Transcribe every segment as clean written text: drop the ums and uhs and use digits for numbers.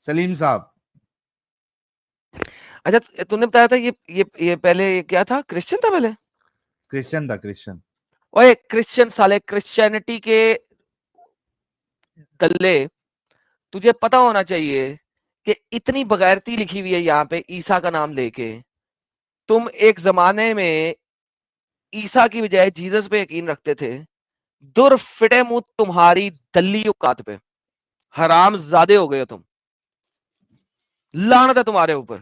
سلیم صاحب. اچھا تم نے بتایا تھا یہ پہلے کیا تھا, کرسچن تھا پہلے؟ کرسچن تھا, کرسچن. اوے کرسچن سالے, کرسچینٹی کے دلے, تجھے پتا ہونا چاہیے کہ اتنی بغیرتی لکھی ہوئی ہے یہاں پہ عیسیٰ کا نام لے کے. تم ایک زمانے میں عیسیٰ کی بجائے جیزس پہ یقین رکھتے تھے. در فٹے منہ تمہاری دلی اوقات پہ, حرام زادے ہو گئے تم, لعنت ہے تمہارے اوپر.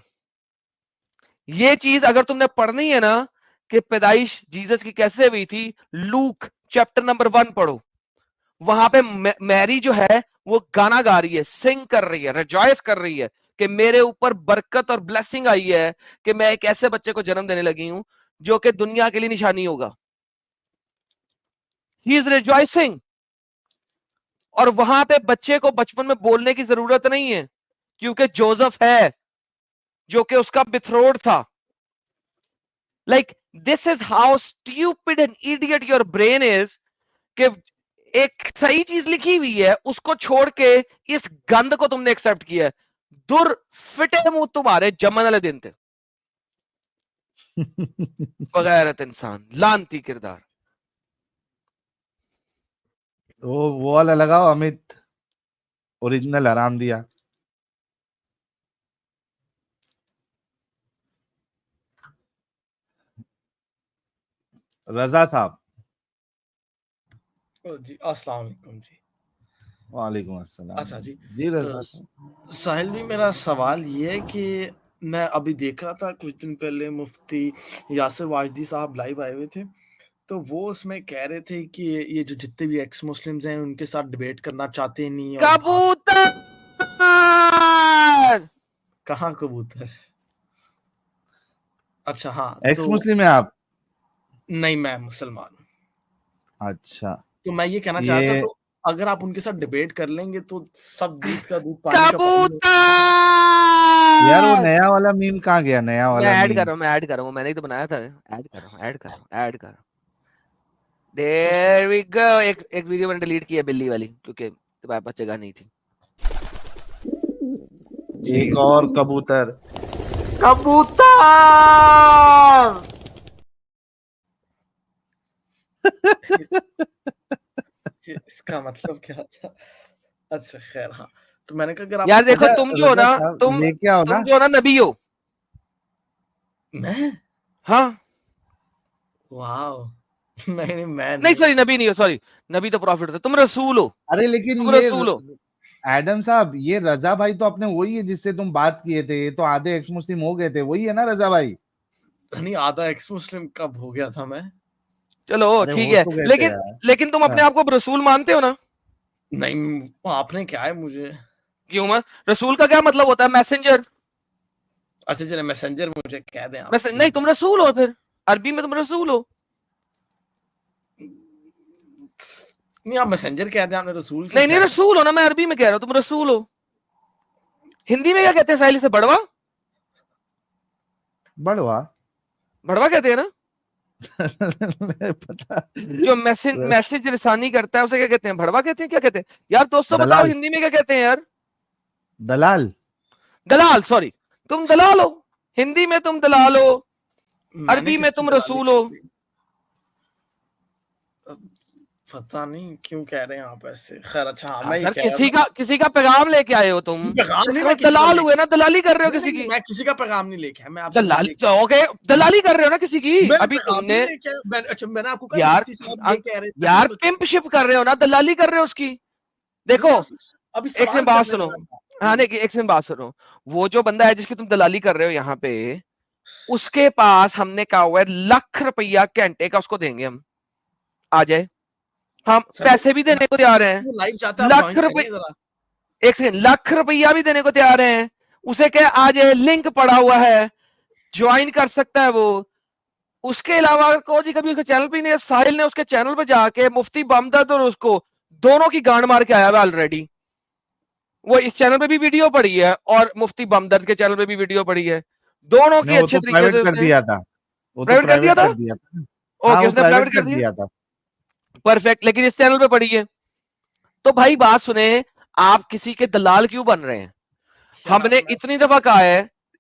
یہ چیز اگر تم نے پڑھنی ہے نا کہ پیدائش جیزس کی کیسے ہوئی تھی, لوک چیپٹر نمبر 1 پڑھو. وہاں پہ میری جو ہے وہ گانا گا رہی ہے, سنگ کر رہی ہے, ریجوائس کر رہی ہے کہ میرے اوپر برکت اور بلیسنگ آئی ہے کہ میں ایک ایسے بچے کو جنم دینے لگی ہوں جو کہ دنیا کے لیے نشانی ہوگا. ہی از ریجوائسنگ. اور وہاں پہ بچے کو بچپن میں بولنے کی ضرورت نہیں ہے کیونکہ جوزف ہے جو کہ اس کا بتھروڈ تھا. Like this is how stupid and idiot your brain is کہ ایک صحیح چیز لکھی ہوئی ہے اس کو چھوڑ کے اس گند کو تم نے ایکسپٹ کیا ہے. در فٹے منہ تمہارے جمن والے دن تھے, بغیرت انسان, لانتی کردار. وہ والا لگاؤ امیت, اوریجنل آرام دیا. رضا صاحب. جی السلام علیکم. جی وعلیکم السلام. اچھا جی جی رضا صاحب. ساحل بھی, میرا سوال یہ ہے کہ میں ابھی دیکھ رہا تھا کچھ دن پہلے مفتی یاسر واجدی صاحب لائیو آئے ہوئے تھے, تو وہ اس میں کہہ رہے تھے کہ یہ جو جتنے بھی ایکس مسلمز ہیں ان کے ساتھ ڈیبیٹ کرنا چاہتے نہیں. اور کبوتر کہاں کبوتر؟ اچھا ہاں, ایکس تو مسلم ہیں آپ؟ نہیں میں مسلمان ہوں. اچھا, تو میں یہ کہنا چاہتا تھا, تو اگر آپ ان کے ساتھ ڈیبیٹ کر لیں گے تو سب دودھ کا دودھ پانی کا پانی. یار وہ نیا والا میم کہاں گیا؟ نیا والا میں ایڈ میم کر رہا ہوں, میں نے ہی تو بنایا تھا. ایڈ کر رہا ہوں. There we go. ایک ویڈیو میں نے ڈیلیٹ کیا بلی والی کیونکہ تمہارے پاس جگہ نہیں تھی. ایک اور کبوتر. اس کا مطلب کیا تھا؟ اچھا خیر, ہاں تو میں نے کہا اگر آپ یار دیکھو تم جو ہو نا, تم جو ہو نا نبی ہو. میں ہاں واو میں نہیں سوری نبی نہیں ہو, سوری نبی تو پروفٹ تھا, تم رسول ہو. ارے لیکن تم یہ رسول ہو. ایڈم صاحب, یہ رضا بھائی تو اپنے وہی ہے جس سے تم بات کیے تھے, یہ تو آدھے ایکس مسلم ہو گئے تھے, وہی ہے نا رضا بھائی؟ نہیں آدھا ایکس مسلم کب ہو گیا تھا میں؟ چلو ٹھیک ہے, لیکن تم اپنے آپ کو رسول مانتے ہو نا؟ نہیں, آپ نے کیا ہے مجھے کیوں؟ رسول کا کیا مطلب ہوتا ہے؟ میسنجر. اچھا چلے میسنجر مجھے کہہ دیں آپ. نہیں تم رسول ہو, پھر عربی میں تم رسول ہو. نہیں آپ میسنجر کہہ دیں, آپ نے رسول نہیں رسول ہو نا, میں عربی میں کہہ رہا ہوں, تم رسول ہو. ہندی میں کیا کہتے ہیں ساحلی سے؟ بڑوا بڑوا کہتے ہیں نا. جو میسج رسانی کرتا ہے اسے کیا کہتے ہیں؟ بڑوا کہتے ہیں. کیا کہتے ہیں یار دوستوں؟ بتاؤ ہندی میں کیا کہتے ہیں یار؟ دلال. دلال, سوری تم دلال ہو. ہندی میں تم دلال ہو, عربی میں تم رسول ہو. پتہ نہیں کیوں کہہ رہے ہیں آپ ایسے. خیر اچھا, سر کسی کا پیغام لے کے آئے ہو تم, دلال ہوئے نا, دلال کر رہے ہو کسی کی. میں کسی کا پیغام نہیں لے کے آیا, میں آپ سے دلالی کر رہے ہو نا کسی کی. ابھی تم نے میں نے آپ کو کہا یار پمپ شپ کر رہے ہو نا, دلالی کر رہے ہو اس کی. دیکھو ایک سے بات سنو, ہاں نہیں ایک سے بات سنو. وہ جو بندہ ہے جس کی تم دلالی کر رہے ہو یہاں پہ, اس کے پاس ہم نے کہا ہوا ہے ₹1,00,000 گھنٹے کا اس کو دیں گے ہم. آ جائے, ہم پیسے بھی دینے کو تیار ہیں. ایک سیکنڈ, ₹1,00,000 بھی دینے کو تیار ہیں. اسے کہ آ جائے, لنک پڑا ہوا ہے, جوائن کر سکتا ہے وہ. اس کے علاوہ کو جی کبھی اس کے چینل پہ نہیں, ساحل نے اس کے چینل پہ جا کے مفتی بامداد اور اس کو دونوں کی گانڈ مار کے آیا ہوا آلریڈی. وہ اس چینل پہ بھی ویڈیو پڑی ہے اور مفتی بامداد کے چینل پہ بھی ویڈیو پڑی ہے. دونوں کی اچھے طریقے سے پرائیویٹ کر دیا تھا. اوکے, اس نے پرائیویٹ کر دیا تھا, پرفیکٹ. لیکن اس چینل پہ پڑی ہے. تو بھائی بات سنیں, آپ کسی کے دلال کیوں بن رہے ہیں؟ ہم نے اتنی دفعہ کہا ہے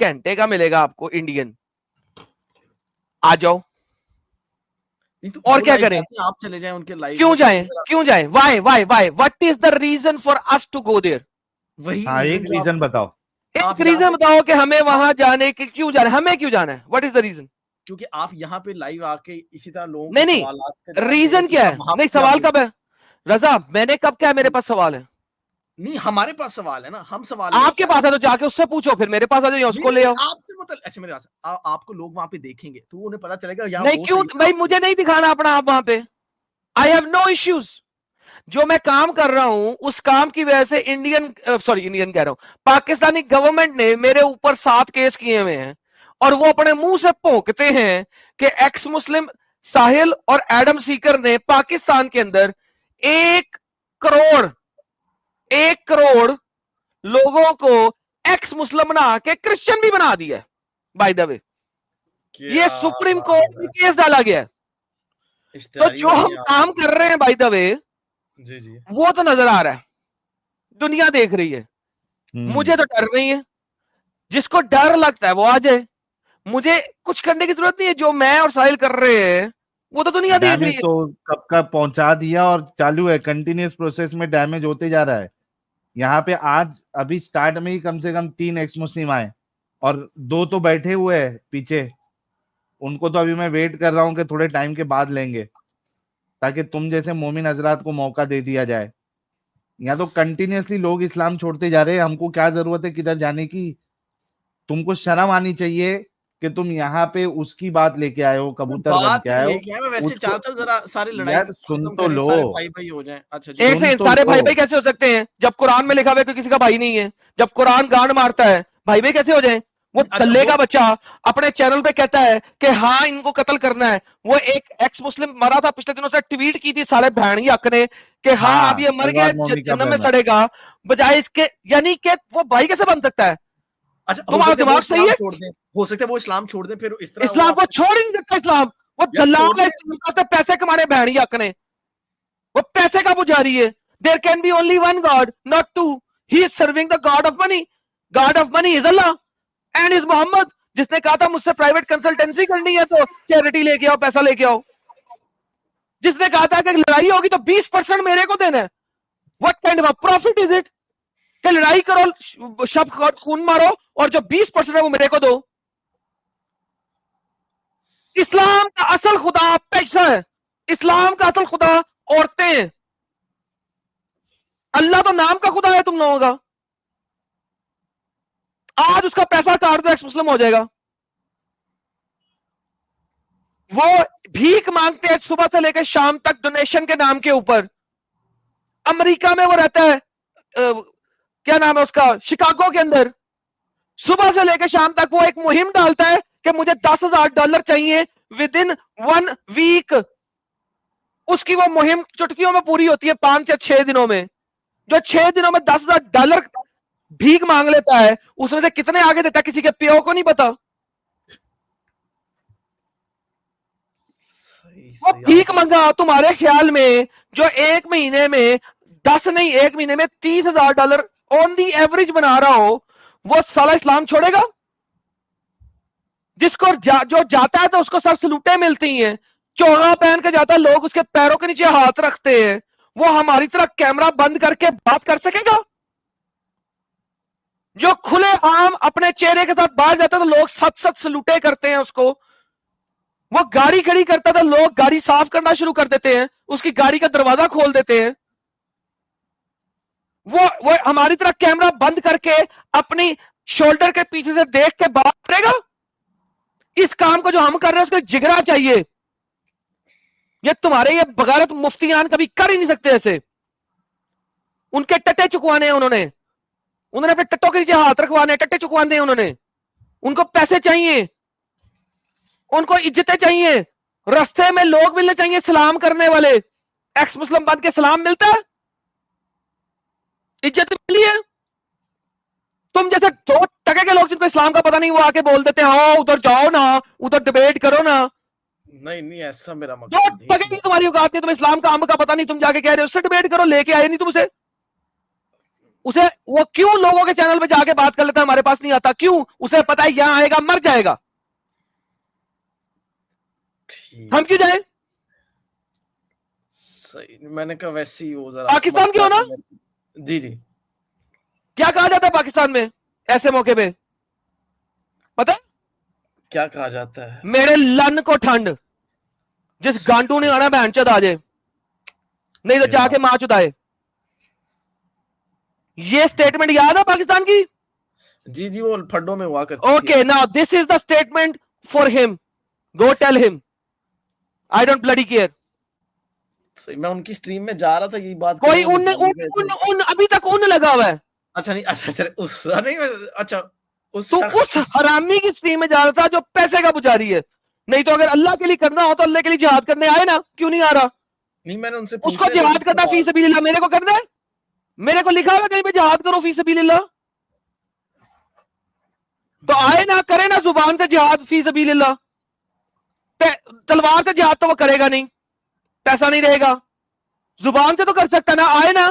گھنٹے کا ملے گا آپ کو انڈین, آ جاؤ. نہیں تو اور وہ کیا live کریں, جاتے ہیں، آپ چلے جائیں ان کے لائیو کیوں میں. جائیں, کیوں جائیں, why what is the reason for us to go there. وہی ہاں ایک reason جو ریزن بتاؤ. ایک آپ ریزن یہاں پہ- بتاؤ کہ ہمیں وہاں جانے کے کیوں جانا ہے, ہمیں کیوں جانا ہے, وٹ از دا ریزن. کیونکہ آپ یہاں پہ لائیو آ کے اسی طرح لوگوں نہیں کے نہیں, سوالات کا جواب دے رہے ریزن ہیں کہ کیا ہے, وہاں نہیں پہ کیا سوال بول- کب ہے رضا, میں نے کب کیا میرے پاس سوال ہے, نہیں ہمارے پاس سوال ہے نا, ہم سوال آپ کے پاس ہے تو جا کے اس سے پوچھو, پھر میرے پاس آ جاؤ یا اس کو لے آؤ. آپ سے مطلب اچھا میرے پاس آپ کو لوگ وہاں پہ دیکھیں گے تو انہیں پتا چلے گا یہاں نہیں وہ کیوں صحیح بھائی, کام مجھے نہیں دکھانا اپنا آپ وہاں پہ, آئی ہیو نو ایشوز. جو میں کام کر رہا ہوں اس کام کی وجہ سے انڈین کہہ رہا ہوں, پاکستانی گورنمنٹ نے میرے اوپر 7 کیس کیے ہوئے ہیں, اور وہ اپنے منہ سے پھونکتے ہیں کہ ایکس مسلم ساحل اور ایڈم سیکر نے پاکستان کے اندر 1 کروڑ لوگوں کو ایکس مسلم بنا کے کرسچن بھی بنا دیا. بائی دا وے یہ سپریم کورٹ میں کیس ڈالا گیا ہے. تو جو ہم کام کر رہے ہیں بائی دا وے جی جی وہ تو نظر آ رہا ہے, دنیا دیکھ رہی ہے. مجھے تو ڈر نہیں ہے, جس کو ڈر لگتا ہے وہ آ جائے, مجھے کچھ کرنے کی ضرورت نہیں ہے. جو میں اور ساحل کر رہے ہیں وہ تو دنیا دیکھ رہی ڈیمیج ہے. تو کب کا پہنچا دیا اور چالو ہے, کنٹینیوس پروسیس میں ڈیمیج ہوتے جا رہا ہے. یہاں پہ آج ابھی سٹارٹ میں ہی کم سے کم 3 ایکس مسلم آئے اور 2 تو بیٹھے ہوئے ہیں پیچھے. ان کو تو ابھی میں ویٹ کر رہا ہوں کہ تھوڑے ٹائم کے بعد لیں گے, تاکہ تم جیسے مومن حضرات کو موقع دے دیا جائے. یہاں تو کنٹینیوسلی لوگ اسلام چھوڑتے جا رہے ہیں. ہم کو کیا ضرورت ہے کدھر جانے کی؟ تم کو شرم آنی چاہیے کہ تم یہاں پہ اس کی بات لے کے آئے ہو, کبوتر بن بات کے آئے ہو. لے کے آئے, میں ویسے اس کو چاہتا ذرا ساری لڑائی یار سن ختم تو کریں, لو, سارے بھائی بھائی ہو جائیں. اچھا جی ایک سن سے تو سارے لو. بھائی بھائی کیسے ہو سکتے ہیں جب قرآن میں لکھا ہوا ہے کہ کسی کا بھائی نہیں ہے؟ جب قرآن گانڈ مارتا ہے بھائی بھائی کیسے ہو جائیں؟ وہ اچھا دلے کا بچہ اپنے چینل پہ کہتا ہے کہ ہاں ان کو قتل کرنا ہے. وہ ایک ایکس مسلم مرا تھا پچھلے دنوں سے, ٹویٹ کی تھی سارے بہن حق نے کہ ہاں اب یہ مر گیا جنم میں سڑے گا, بجائے اس کے, یعنی کہ وہ بھائی کیسے بن سکتا ہے؟ اچھا ہو تمہارا سکتا ہے وہ دماغ صحیح اسلام ہے؟ چھوڑ دیں, ہو سکتا ہے وہ اسلام چھوڑ دیں, پھر اس طرح وہ اسلام کو آپ- چھوڑ ہی نہیں سکتا. اسلام وہ یار دلال چھوڑ ہے, دیں. اسلام کرتے پیسے کمانے بہن حق نے, وہ پیسے کا پجاری ہے. There can be only one God, not two. He is serving the God of money. God of money is Allah and is Muhammad. جس نے کہا تھا مجھ سے پرائیویٹ کنسلٹنسی کرنی ہے تو چیریٹی لے کے آؤ, پیسہ لے کے آؤ. جس نے کہا تھا کہ لڑائی ہوگی تو 20% میرے کو دینا ہے. What kind of a profit is it? کہ لڑائی کرو, شب خون مارو, اور جو 20% ہے وہ میرے کو دو. اسلام کا اصل خدا پیسہ ہے. اسلام کا اصل خدا عورتیں ہیں. اللہ تو نام کا خدا ہے تم لوگوں کا. آج اس کا پیسہ کاٹ دو ایکس مسلم ہو جائے گا. وہ بھیک مانگتے ہیں صبح سے لے کے شام تک ڈونیشن کے نام کے اوپر. امریکہ میں وہ رہتا ہے, کیا نام ہے اس کا, شکاگو کے اندر. صبح سے لے کے شام تک وہ ایک مہم ڈالتا ہے کہ مجھے $10,000 چاہیے ود ان 1 week. اس کی وہ مہم چٹکیوں میں پوری ہوتی ہے 5 یا 6 دنوں میں. جو 6 دنوں میں $10,000 بھیک مانگ لیتا ہے, اس میں سے کتنے آگے دیتا ہے کسی کے پیو کو نہیں پتا. وہ بھیک منگا تمہارے خیال میں جو 1 مہینے میں 10 نہیں 1 مہینے میں $30,000 آن دی ایوریج بنا رہا ہو, وہ سارا اسلام چھوڑے گا؟ جس کو جو جاتا ہے تو اس کو سر سلوٹیں ملتی ہیں, چوغا پہن کے جاتا ہے, لوگ اس کے پیروں کے نیچے ہاتھ رکھتے ہیں. وہ ہماری طرح کیمرہ بند کر کے بات کر سکے گا؟ جو کھلے عام اپنے چہرے کے ساتھ باہر جاتا ہے تو لوگ 7 سلوٹیں کرتے ہیں اس کو. وہ گاڑی کھڑی کرتا تھا, لوگ گاڑی صاف کرنا شروع کر دیتے ہیں, اس کی گاڑی کا دروازہ کھول دیتے ہیں. وہ ہماری طرح کیمرہ بند کر کے اپنی شولڈر کے پیچھے سے دیکھ کے بات کرے گا؟ اس کام کو جو ہم کر رہے ہیں اس کو جگرا چاہیے. یہ تمہارے یہ بغیرت مفتیان کبھی کر ہی نہیں سکتے ایسے. ان کے ٹٹے چکوانے ہیں انہوں نے اپنے ٹٹوں کے نیچے ہاتھ رکھوانے, ٹٹے چکوانے ہیں انہوں نے. ان کو پیسے چاہیے, ان کو عزتیں چاہیے, رستے میں لوگ ملنے چاہیے سلام کرنے والے. ایکس مسلم بن کے سلام ملتا ہے؟ عزت ملی ہے؟ تم جیسے 2 ٹکے کے لوگ جن کو اسلام کا پتہ نہیں وہ آ کے بول دیتے ہیں ہاں ادھر جاؤ نا, ادھر ڈیبیٹ کرو نا. نہیں ایسا میرا 2 مقصد ٹکے کی تمہاری اوقات نہیں, تمہیں اسلام کا ہم کا پتہ نہیں, تم جا کے کہہ رہے ہو اس سے ڈیبیٹ کرو, لے کے آئے نہیں تم اسے. اسے وہ کیوں لوگوں کے چینل پہ جا کے بات کر لیتا ہے ہمارے پاس نہیں آتا؟ کیوں؟ اسے پتا ہے یہاں آئے گا مر جائے گا. ہم کیوں جائیں؟ صحیح. میں نے کہا ویسے ہی وہ ذرا پاکستان کیوں نا؟ جی جی. کیا کہا جاتا ہے پاکستان میں ایسے موقع پہ؟ پتا کیا کہا جاتا ہے؟ میرے لن کو ٹھنڈ، جس گانٹو نے آنا بہن چود آ جائے، نہیں تو جا کے ماں چدائے. یہ سٹیٹمنٹ یاد ہے پاکستان کی؟ جی جی وہ پھڈوں میں ہوا کرتی تھی. Okay now this is the statement for ہم. گو ٹیل ہم آئی ڈونٹ بلڈی کیئر. میں ان کی سٹریم میں جا رہا تھا یہی بات کوئی ان ابھی تک ان لگا ہوا ہے. اچھا نہیں اچھا اس نہیں اچھا تو اس حرامی کی سٹریم میں جا رہا تھا جو پیسے کا پجاری ہے. نہیں تو اگر اللہ کے لیے کرنا ہو تو اللہ کے لیے جہاد کرنے آئے نا، کیوں نہیں آ رہا؟ نہیں میں نے ان سے اس کو جہاد کرنا فی سبیل اللہ، میرے کو کرنا ہے؟ میرے کو لکھا ہوا کہیں پہ جہاد کرو فی سبیل اللہ، تو آئے نا کرے نا زبان سے جہاد فی سبیل اللہ. تلوار سے جہاد تو وہ کرے گا نہیں، پیسہ نہیں رہے گا. زبان سے تو کر سکتا نا، آئے نا.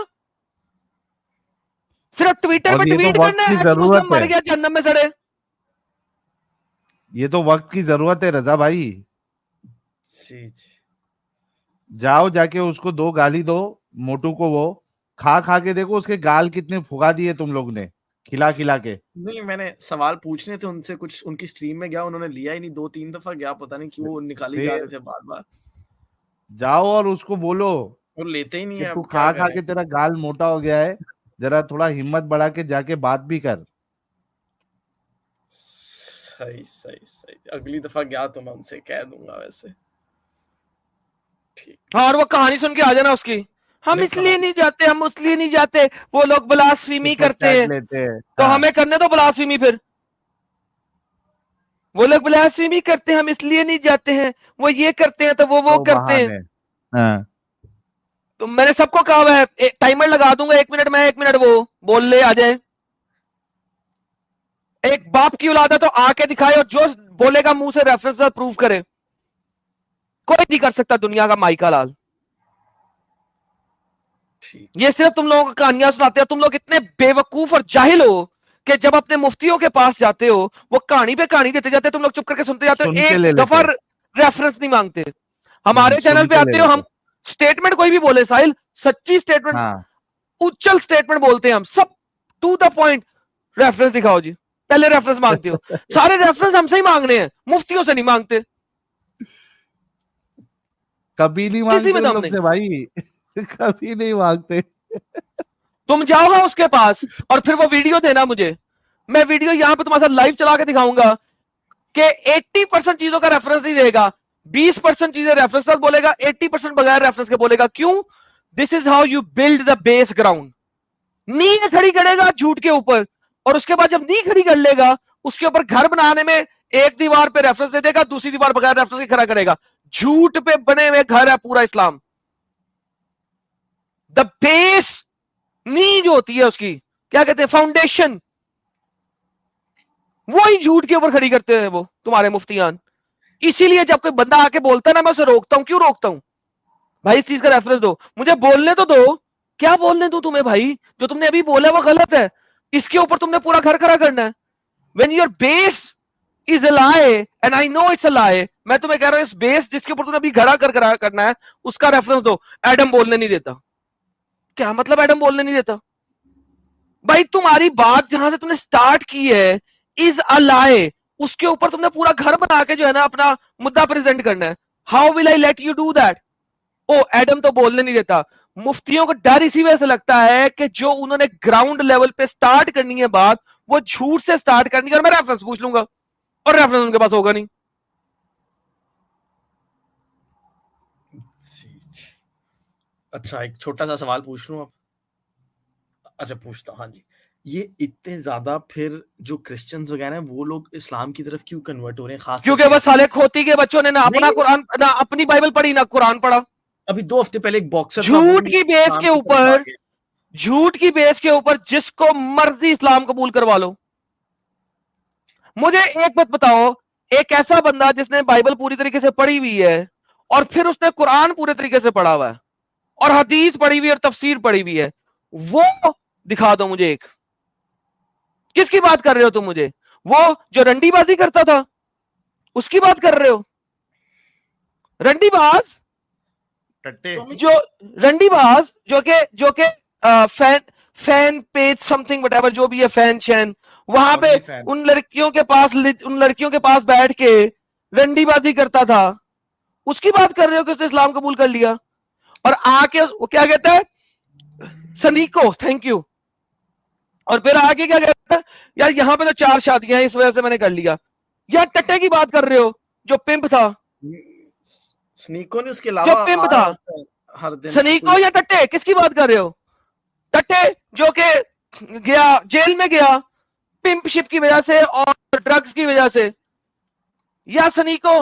صرف ٹویٹر پہ ٹویٹ کرنا ہے ایکس مسلم مر گیا جہنم میں سڑے. یہ تو وقت کی ضرورت ہے رضا بھائی. جاؤ جا کے اس کو دو گالی دو، موٹو کو. وہ کھا کے دیکھو اس کے گال کتنے پھگا دیے تم لوگ نے کھلا کے. نہیں میں نے سوال پوچھنے تھے ان سے، کچھ ان کی سٹریم میں گیا انہوں نے لیا ہی نہیں، 2-3 دفعہ گیا، پتہ نہیں کیوں وہ نکالی جا رہے تھے بار بار. جاؤ اور اس کو بولو، وہ لیتے ہی نہیں ہے. تو کھا کے تیرا گال موٹا ہو گیا ہے، ذرا تھوڑا ہمت بڑھا کے جا کے بات بھی کر. صحیح. اگلی دفعہ گیا تو میں ان سے کہہ دوں گا ویسے. اور وہ کہانی سن کے آ جانا اس کی، ہم اس لیے نہیں جاتے، ہم اس لیے نہیں جاتے، وہ لوگ بلاسفیمی کرتے ہیں تو ہمیں کرنے تو بلاسفیمی. پھر وہ لوگ بلاسفیمی کرتے ہیں، ہم اس لیے نہیں جاتے ہیں، وہ یہ کرتے ہیں تو وہ کرتے ہیں. تو میں نے سب کو کہا ہوا ہے ٹائمر لگا دوں گا، 1 منٹ میں 1 منٹ وہ بول لے آ جائے. ایک باپ کی اولاد ہے تو آ کے دکھائے اور جو بولے گا منہ سے ریفرنس پروف کرے. کوئی نہیں کر سکتا دنیا کا مائیکا لال. یہ صرف تم لوگوں کو کہانیاں سناتے ہیں. تم لوگ اتنے بے وقوف اور جاہل ہو کہ جب اپنے مفتیوں کے پاس جاتے ہو وہ کہانی پہ کہانی دیتے جاتے، تم لوگ چپ کر کے سنتے جاتے ہو، ایک دفعہ ریفرنس نہیں مانگتے. ہمارے چینل پہ آتے ہو، ہم سٹیٹمنٹ کوئی بھی بولے ساحل، سچی سٹیٹمنٹ، اچل سٹیٹمنٹ بولتے ہیں ہم سب، ٹو دا پوائنٹ. ریفرنس دکھاؤ جی، پہلے ریفرنس مانگتے ہو. سارے ریفرنس ہم سے ہی مانگنے ہیں، مفتیوں سے نہیں مانگتے. کبھی نہیں مانگتے ان لوگ سے بھائی، کبھی نہیں مانگتے. تم جاؤ گا اس کے پاس اور پھر وہ ویڈیو دینا مجھے، میں ویڈیو یہاں پہ تمہارے ساتھ لائیو چلا کے دکھاؤں گا کہ 80% چیزوں کا ریفرنس نہیں دے گا، 20% چیزیں ریفرنس تک بولے گا، 80% بغیر ریفرنس کے بولے گا. کیوں؟ This is how you build the base ground. نیند کھڑی کرے گا جھوٹ کے اوپر، اور اس کے بعد جب نیند کھڑی کر لے گا اس کے اوپر گھر بنانے میں ایک دیوار پہ ریفرنس دے دے گا، دوسری دیوار بغیر ریفرنس کے کھڑا کرے گا. جھوٹ پہ بنے ہوئے گھر ہے پورا اسلام. دا بیس نیند جو ہوتی ہے اس کی کیا کہتے ہیں، فاؤنڈیشن، وہی جھوٹ کے اوپر کھڑی کرتے ہیں وہ تمہارے مفتیان. اسی لیے جب کوئی بندہ آ کے بولتا ہے نا میں اسے روکتا ہوں. کیوں روکتا ہوں بھائی؟ اس چیز کا ریفرنس دو مجھے، بولنے تو دو. کیا بولنے دو تمہیں بھائی؟ جو تم نے ابھی بولا وہ غلط ہے، اس کے اوپر تم نے پورا گھر کھڑا کرنا ہے. when your base is a lie and I know it's a lie، میں تمہیں کہہ رہا ہوں اس بیس جس کے اوپر تم نے ابھی گھڑا کرنا ہے اس کا ریفرنس دو. ایڈم بولنے نہیں دیتا. کیا مطلب ایڈم بولنے نہیں دیتا؟ بھائی تمہاری بات جہاں سے تم نے سٹارٹ کی ہے is a lie، اس کے اوپر تم نے پورا گھر بنا کے جو ہے نا اپنا مدعا پریزنٹ کرنا ہے. how will I let you do that؟ Adam تو بولنے نہیں دیتا. مفتیوں کو ڈر اسی وجہ سے لگتا ہے کہ جو انہوں نے گراؤنڈ لیول پہ سٹارٹ کرنی ہے بات وہ جھوٹ سے سٹارٹ کرنی ہے، اور میں ریفرنس پوچھ لوں گا اور ریفرنس ان کے پاس ہوگا نہیں. اچھا ایک چھوٹا سا سوال پوچھ لوں اب؟ اچھا پوچھتا ہوں. ہاں جی، یہ اتنے زیادہ پھر جو کرسچنز وغیرہ ہیں وہ لوگ اسلام کی طرف کیوں کنورٹ ہو رہے ہیں؟ خاص کیونکہ وہ سالے کھوتی کے بچوں نے نہ اپنا قرآن، نہ اپنی بائبل پڑھی، نہ قرآن پڑھا. ابھی 2 ہفتے پہلے ایک باکسر جھوٹ کی بیس کے اوپر، جھوٹ کی بیس کے اوپر جس کو مرضی اسلام قبول کروا لو. مجھے ایک بات بتاؤ، ایک ایسا بندہ جس نے بائبل پوری طریقے سے پڑھی ہوئی ہے اور پھر اس نے قرآن پورے طریقے سے پڑھا ہوا ہے اور حدیث پڑھی ہوئی اور تفسیر پڑھی ہوئی ہے، وہ دکھا دو مجھے ایک. کس کی بات کر رہے ہو تم مجھے؟ وہ جو رنڈی بازی کرتا تھا اس کی بات کر رہے ہو؟ رنڈی باز ٹٹے جو رنڈی باز جو کہ fan page some thing what ever جو بھی ہے فین شین وہاں پہ Only fan. ان لڑکیوں کے پاس بیٹھ کے رنڈی بازی کرتا تھا، اس کی بات کر رہے ہو کہ اس نے اسلام قبول کر لیا؟ اور آ کے وہ کیا کہتا ہے سنیکو تھینک یو، اور پھر آگے کیا کہتا ہے یار یہاں پہ تو 4 شادیاں ہیں اس وجہ سے میں نے کر لیا. یا ٹٹے کی بات کر رہے ہو جو پمپ تھا، سنیکو نے اس کے جو علاوہ پمپ تھا. ہر دن سنیکو یا ٹٹے کس کی بات کر رہے ہو؟ ٹٹے جو کہ گیا جیل میں گیا پمپ شپ کی وجہ سے اور ڈرگز کی وجہ سے، یا سنیکو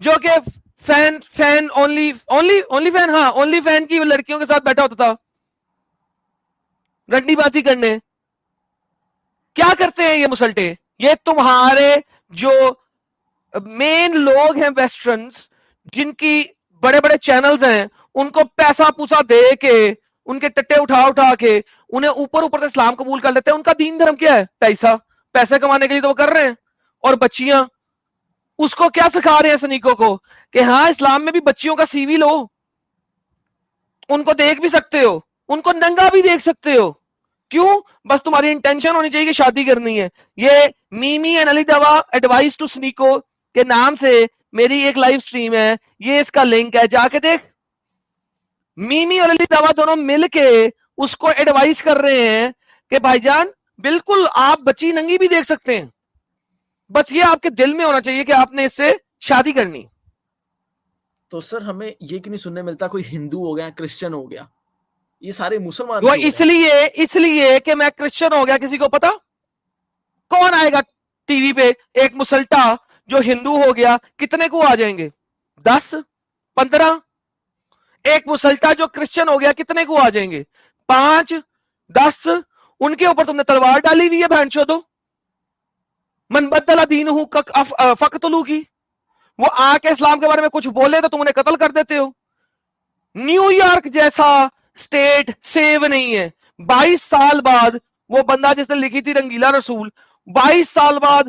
جو کہ فین اونلی فین کی لڑکیوں کے ساتھ بیٹھا ہوتا تھا رنڈی بازی کرنے؟ کیا کرتے ہیں یہ مسلٹے؟ یہ تمہارے جو مین لوگ ہیں ویسٹرنز جن کی بڑے بڑے چینلز ہیں ان کو پیسہ پوسا دے کے ان کے ٹٹے اٹھا کے انہیں اوپر سے اسلام قبول کر لیتے ہیں. ان کا دین دھرم کیا ہے؟ پیسے کمانے کے لیے تو وہ کر رہے ہیں. اور بچیاں اس کو کیا سکھا رہے ہیں سنیکوں کو کہ ہاں اسلام میں بھی بچیوں کا سی وی لو، ان کو دیکھ بھی سکتے ہو، ان کو ننگا بھی دیکھ سکتے ہو. کیوں؟ بس تمہاری انٹینشن ہونی چاہیے کہ شادی کرنی ہے. یہ میمی اینڈ علی دوا ایڈوائس ٹو سنیکو کے نام سے میری ایک لائیو سٹریم ہے، یہ اس کا لنک ہے، جا کے دیکھ. میمی اور علی دوا دونوں مل کے اس کو ایڈوائس کر رہے ہیں کہ بھائی جان بالکل آپ بچی ننگی بھی دیکھ سکتے ہیں، بس یہ آپ کے دل میں ہونا چاہیے کہ آپ نے اس سے شادی کرنی. تو سر ہمیں یہ کیوں نہیں سننے ملتا کوئی ہندو ہو گیا کرسچن ہو گیا، یہ سارے مسلمان وہ کیوں ہو رہے ہیں؟ اس لیے کہ میں کرسچن ہو گیا کسی کو پتا؟ کون آئے گا ٹی وی پہ؟ ایک مسلٹا جو ہندو ہو گیا کتنے کو آ جائیں گے؟ 10 15. ایک مسلٹا جو کرسچن ہو گیا کتنے کو آ جائیں گے؟ 5 10. ان کے اوپر تم نے تلوار ڈالی ہوئی ہے بہن چودو، من بدل دینہ فقتلوہ کی. وہ آ کے اسلام کے بارے میں کچھ بولے تو تم انہیں قتل کر دیتے ہو. نیو یارک جیسا سٹیٹ سیو نہیں ہے. 22 سال بعد وہ بندہ جس نے لکھی تھی رنگیلا رسول 22 سال بعد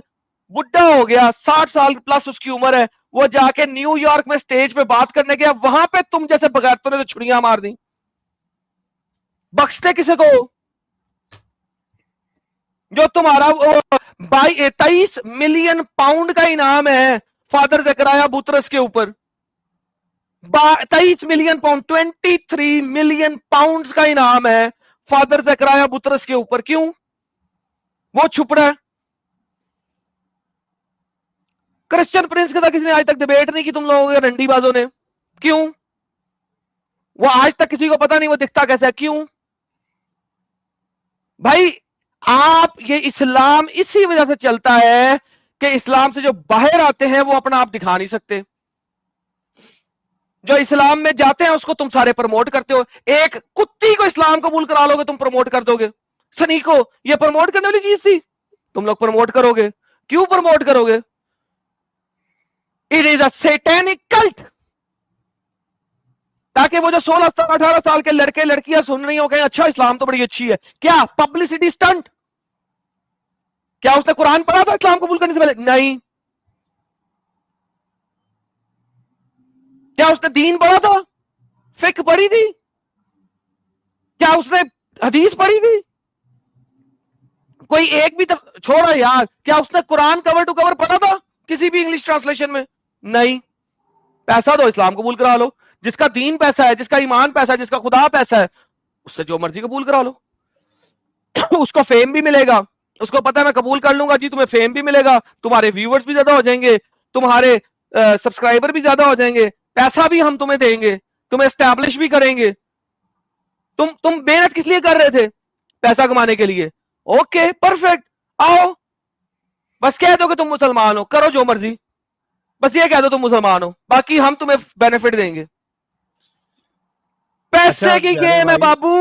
بڈھا ہو گیا، 60 سال پلس اس کی عمر ہے، وہ جا کے نیو یارک میں سٹیج پہ بات کرنے گیا، وہاں پہ تم جیسے بغیرتوں نے تو چھڑیاں مار دی. بخشتے کسے کو؟ جو تمہارا 23 ملین پاؤنڈ کا انعام ہے فادر زکریا بطرس کے اوپر. 23 ملین پاؤنڈ 23 ملین پاؤنڈ کا انعام ہے فادر زکریا بطرس کے اوپر. کیوں؟ وہ چھپ رہا ہے. کرسچن پرنس کے ساتھ کسی نے آج تک ڈیبیٹ نہیں کی تم لوگوں کے رنڈی بازوں نے. کیوں؟ وہ آج تک کسی کو پتا نہیں وہ دکھتا کیسا ہے. کیوں بھائی؟ آپ یہ اسلام اسی وجہ سے چلتا ہے کہ اسلام سے جو باہر آتے ہیں وہ اپنا آپ دکھا نہیں سکتے، جو اسلام میں جاتے ہیں اس کو تم سارے پروموٹ کرتے ہو. ایک کتی کو اسلام قبول کرا لو گے تم پروموٹ کر دو گے. سنیکو یہ پروموٹ کرنے والی چیز تھی؟ تم لوگ پروموٹ کرو گے. کیوں پروموٹ کرو گے؟ It is a satanic cult. تاکہ وہ جو 16 18 سال کے لڑکے لڑکیاں سن رہی ہو کہ اچھا اسلام تو بڑی اچھی ہے. کیا پبلسٹی سٹنٹ؟ کیا اس نے قرآن پڑھا تھا اسلام قبول کرنے سے پہلے؟ نہیں. کیا اس نے دین پڑھا تھا؟ فقہ پڑھی تھی؟ کیا اس نے حدیث پڑھی تھی؟ کوئی ایک بھی چھوڑا یار. کیا اس نے قرآن کور ٹو کور پڑھا تھا کسی بھی انگلش ٹرانسلیشن میں؟ نہیں. پیسہ دو اسلام قبول کرا لو. جس کا دین پیسہ ہے، جس کا ایمان پیسہ ہے، جس کا خدا پیسہ ہے، اس سے جو مرضی قبول کرا لو. اس کو فیم بھی ملے گا. اس کو پتا ہے میں قبول کر لوں گا جی، تمہیں فیم بھی ملے گا، تمہارے ویورز بھی زیادہ ہو جائیں گے، تمہارے سبسکرائبر بھی زیادہ ہو جائیں گے، پیسہ بھی ہم تمہیں دیں گے، تمہیں اسٹیبلش بھی کریں گے. تم محنت کس لیے کر رہے تھے؟ پیسہ کمانے کے لیے. اوکے پرفیکٹ، آؤ بس کہہ دو کہ تم مسلمان ہو، کرو جو مرضی، بس یہ کہہ دو تم مسلمان ہو، باقی ہم تمہیں بینیفٹ دیں گے. پیسے کی گیم ہے بابو.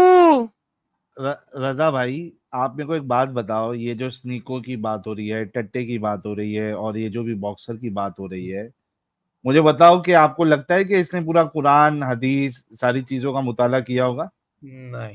رضا بھائی آپ میرے کو ایک بات بتاؤ، یہ جو سنیکو کی بات ہو رہی ہے، ٹٹے کی بات ہو رہی ہے، اور یہ جو بھی باکسر کی بات ہو رہی ہے، مجھے بتاؤ کہ آپ کو لگتا ہے کہ اس نے پورا قرآن حدیث ساری چیزوں کا مطالعہ کیا ہوگا؟ نہیں.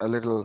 a little